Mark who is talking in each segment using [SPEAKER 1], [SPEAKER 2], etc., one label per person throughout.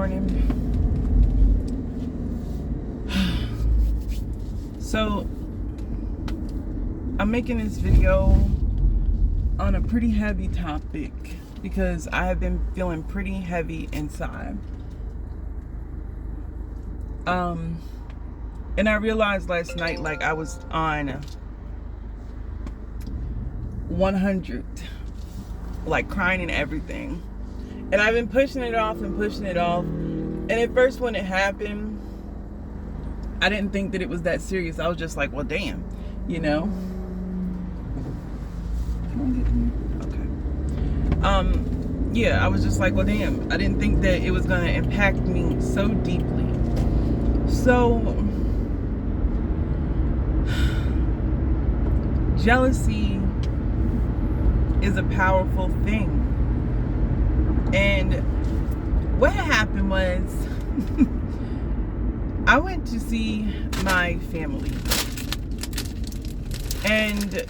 [SPEAKER 1] morning. So I'm making this video on a pretty heavy topic because I have been feeling pretty heavy inside. And I realized last night, like, I was on 100, like crying and everything. And I've been pushing it off. And at first when it happened, I didn't think that it was that serious. I was just like, well, damn, you know? Okay. Yeah, I was just like, well, damn. I didn't think that it was going to impact me so deeply. So, jealousy is a powerful thing. And what happened was, I went to see my family. And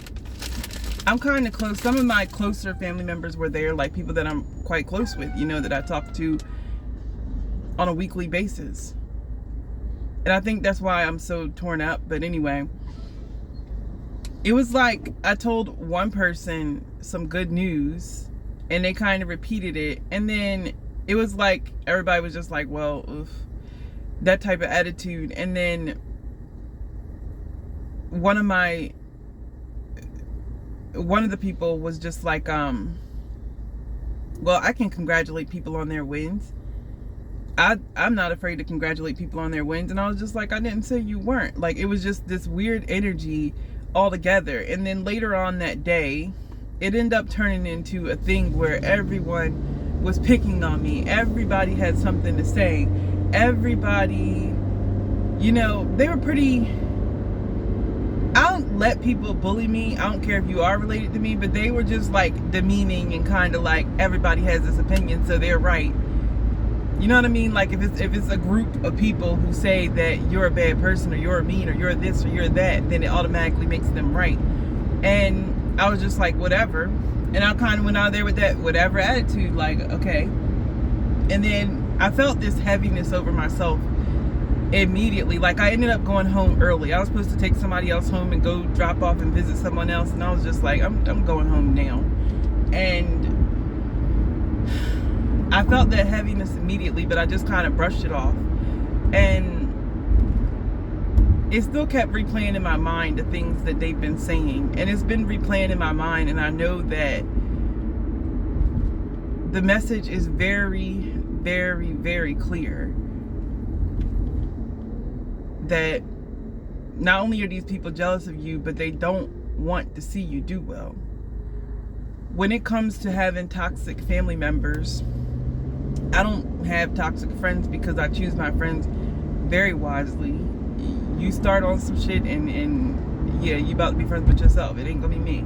[SPEAKER 1] I'm kind of close. Some of my closer family members were there, like people that I'm quite close with, you know, that I talk to on a weekly basis. And I think that's why I'm so torn up. But anyway, it was like I told one person some good news and they kind of repeated it. And then it was like everybody was just like, well, oof, that type of attitude. And then one of the people was just like, well, I can congratulate people on their wins. I'm not afraid to congratulate people on their wins. And I was just like, I didn't say you weren't. Like, it was just this weird energy altogether. And then later on that day, it ended up turning into a thing where everyone was picking on me. Everybody had something to say. Everybody, you know, they were pretty... I don't let people bully me. I don't care if you are related to me, but they were just like demeaning and kind of like, everybody has this opinion, so they're right. You know what I mean? Like if it's a group of people who say that you're a bad person or you're mean or you're this or you're that, then it automatically makes them right. And I was just like, whatever. And I kind of went out there with that whatever attitude, like, okay. And then I felt this heaviness over myself immediately. Like, I ended up going home early. I was supposed to take somebody else home and go drop off and visit someone else. And I was just like, I'm going home now. And I felt that heaviness immediately, but I just kind of brushed it off. And it still kept replaying in my mind the things that they've been saying. And it's been replaying in my mind. And I know that the message is very, very, very clear. That not only are these people jealous of you, but they don't want to see you do well. When it comes to having toxic family members, I don't have toxic friends because I choose my friends very wisely. You start on some shit and yeah, you about to be friends with yourself. It ain't gonna be me.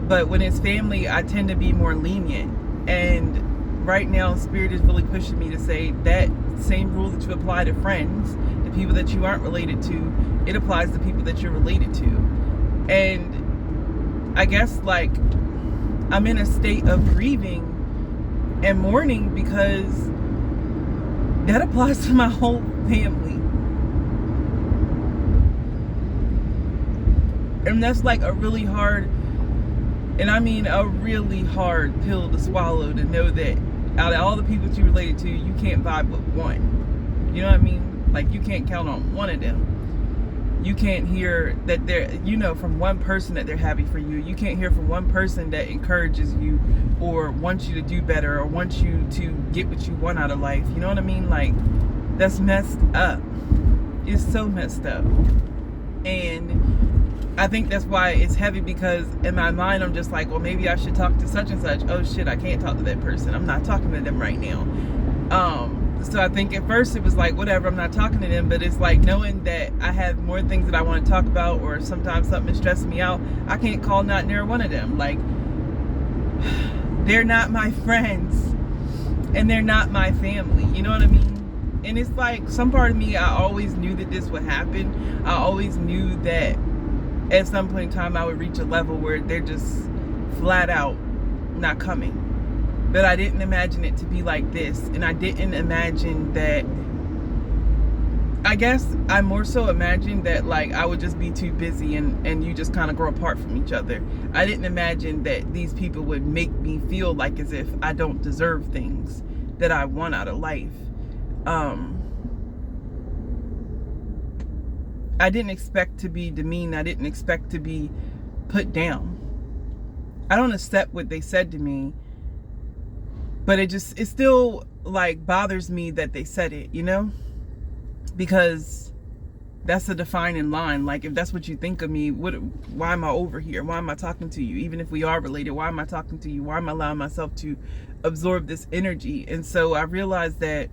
[SPEAKER 1] But when it's family, I tend to be more lenient. And right now, Spirit is really pushing me to say that same rule that you apply to friends, the people that you aren't related to, it applies to people that you're related to. And I guess, like, I'm in a state of grieving and mourning because that applies to my whole family. And that's like a really hard, and I mean a really hard pill to swallow, to know that out of all the people that you related to, you can't vibe with one. You know what I mean? Like, you can't count on one of them. You can't hear that they're, you know, from one person that they're happy for you. You can't hear from one person that encourages you or wants you to do better or wants you to get what you want out of life. You know what I mean? Like, that's messed up. It's so messed up. And I think that's why it's heavy, because in my mind, I'm just like, well, maybe I should talk to such and such. Oh shit, I can't talk to that person. I'm not talking to them right now. So I think at first it was like, whatever, I'm not talking to them. But it's like knowing that I have more things that I want to talk about, or sometimes something is stressing me out, I can't call not near one of them. Like, they're not my friends and they're not my family. You know what I mean? And it's like, some part of me, I always knew that this would happen. I always knew that at some point in time I would reach a level where they're just flat out not coming. but I didn't imagine it to be like this. And I didn't imagine that, I guess I more so imagined that like I would just be too busy and you just kind of grow apart from each other. I didn't imagine that these people would make me feel like as if I don't deserve things that I want out of life. I didn't expect to be demeaned. I didn't expect to be put down. I don't accept what they said to me, but it still like bothers me that they said it, you know? Because that's a defining line. Like, if that's what you think of me, why am I over here? Why am I talking to you? Even if we are related, why am I talking to you? Why am I allowing myself to absorb this energy? And so I realized that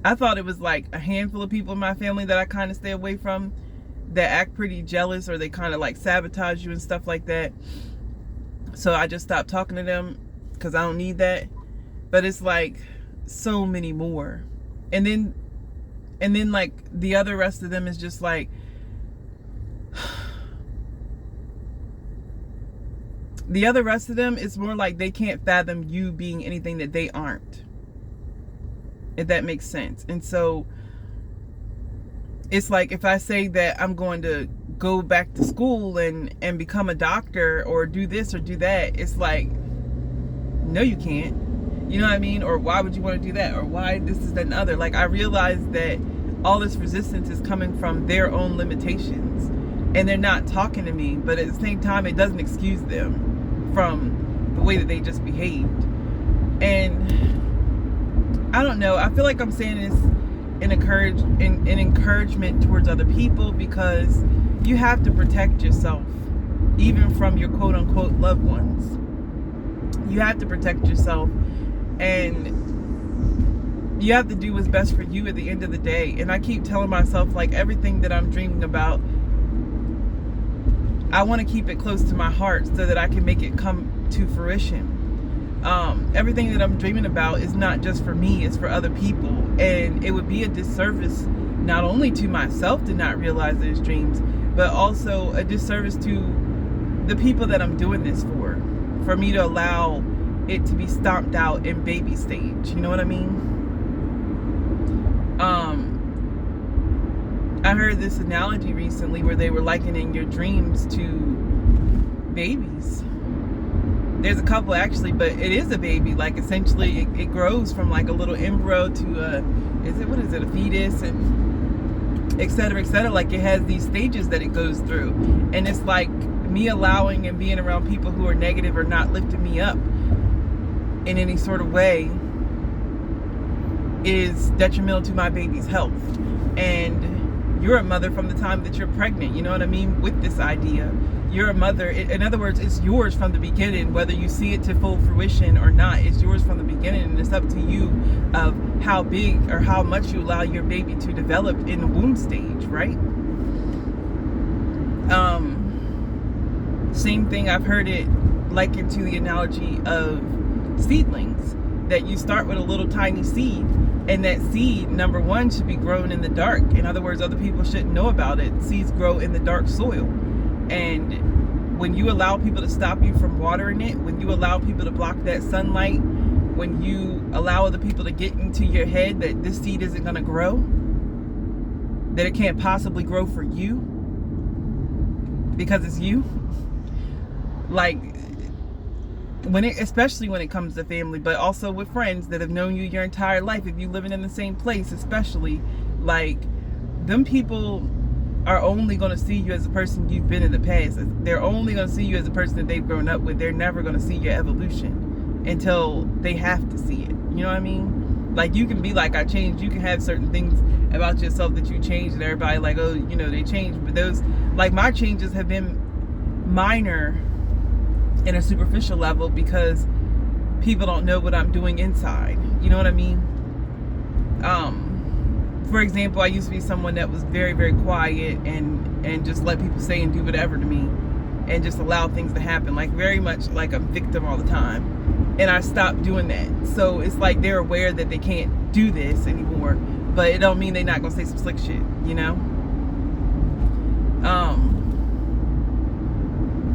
[SPEAKER 1] I thought it was like a handful of people in my family that I kind of stay away from, that act pretty jealous, or they kind of like sabotage you and stuff like that. So I just stopped talking to them because I don't need that. But it's like so many more. And then like the other rest of them is just like, the other rest of them is more like they can't fathom you being anything that they aren't, if that makes sense. And so it's like, if I say that I'm going to go back to school and become a doctor or do this or do that, it's like, no, you can't. You know what I mean? Or why would you want to do that? Or why this is that and other? Like, I realized that all this resistance is coming from their own limitations, and they're not talking to me, but at the same time, it doesn't excuse them from the way that they just behaved. And I don't know, I feel like I'm saying this in encouragement towards other people, because you have to protect yourself, even from your quote unquote loved ones. You have to protect yourself, and you have to do what's best for you at the end of the day. And I keep telling myself, like, everything that I'm dreaming about, I want to keep it close to my heart so that I can make it come to fruition. Everything that I'm dreaming about is not just for me, it's for other people. And it would be a disservice not only to myself to not realize those dreams, but also a disservice to the people that I'm doing this for me to allow it to be stomped out in baby stage. You know what I mean? I heard this analogy recently where they were likening your dreams to babies. There's a couple actually, but it is a baby. Like, essentially it grows from like a little embryo to a fetus, and et cetera, like it has these stages that it goes through. And it's like me allowing and being around people who are negative or not lifting me up in any sort of way is detrimental to my baby's health. And you're a mother from the time that you're pregnant, you know what I mean, with this idea. You're a mother. In other words, it's yours from the beginning, whether you see it to full fruition or not. It's yours from the beginning, and it's up to you of how big or how much you allow your baby to develop in the womb stage, right? Same thing, I've heard it likened to the analogy of seedlings, that you start with a little tiny seed, and that seed, number one, should be grown in the dark. In other words, other people shouldn't know about it. Seeds grow in the dark soil. And when you allow people to stop you from watering it, when you allow people to block that sunlight, when you allow other people to get into your head that this seed isn't going to grow, that it can't possibly grow for you because it's you, like, especially when it comes to family, but also with friends that have known you your entire life, if you living in the same place, especially, like, them people are only going to see you as a person you've been in the past. They're only going to see you as a person that they've grown up with. They're never going to see your evolution until they have to see it. You know what I mean? Like, you can be like, I changed. You can have certain things about yourself that you changed, and everybody like, oh, you know, they changed. But those, like, my changes have been minor in a superficial level because people don't know what I'm doing inside. You know what I mean? For example, I used to be someone that was very, very quiet and just let people say and do whatever to me and just allow things to happen, like very much like a victim all the time. And I stopped doing that. So it's like they're aware that they can't do this anymore, but it don't mean they're not gonna say some slick shit, you know?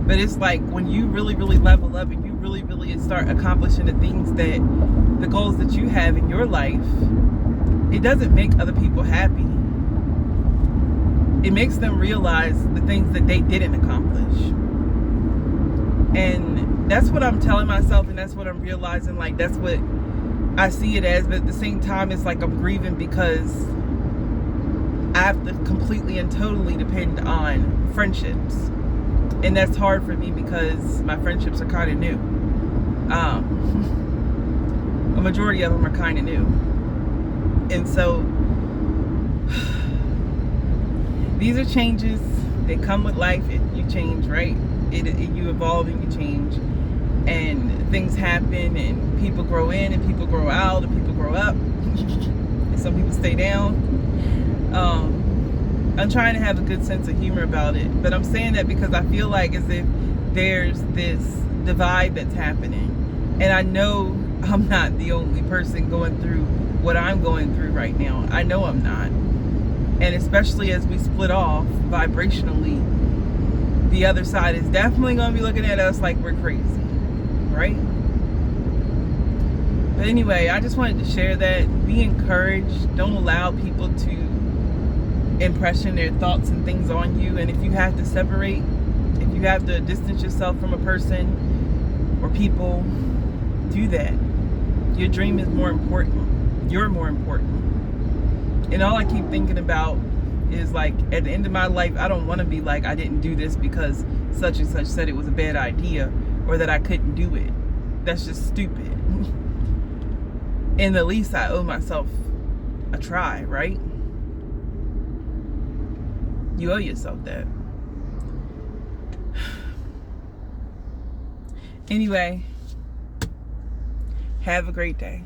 [SPEAKER 1] But it's like when you really, really level up and you really, really start accomplishing the things the goals that you have in your life, it doesn't make other people happy. It makes them realize the things that they didn't accomplish. And that's what I'm telling myself, and that's what I'm realizing. Like, that's what I see it as. But at the same time, it's like I'm grieving because I have to completely and totally depend on friendships. And that's hard for me because my friendships are kind of new. A majority of them are kind of new. And so these are changes. They come with life. You change, right? You evolve and you change. And things happen and people grow in and people grow out and people grow up. And some people stay down. I'm trying to have a good sense of humor about it, but I'm saying that because I feel like as if there's this divide that's happening, and I know I'm not the only person going through what I'm going through right now. I know I'm not. And especially as we split off vibrationally, the other side is definitely going to be looking at us like we're crazy, right? But anyway, I just wanted to share that. Be encouraged. Don't allow people to impression their thoughts and things on you. And if you have to separate, if you have to distance yourself from a person or people, do that. Your dream is more important. You're more important. And all I keep thinking about is, like, at the end of my life, I don't want to be like, I didn't do this because such and such said it was a bad idea, or that I couldn't do it. That's just stupid. And at least I owe myself a try, right? You owe yourself that. Anyway, have a great day.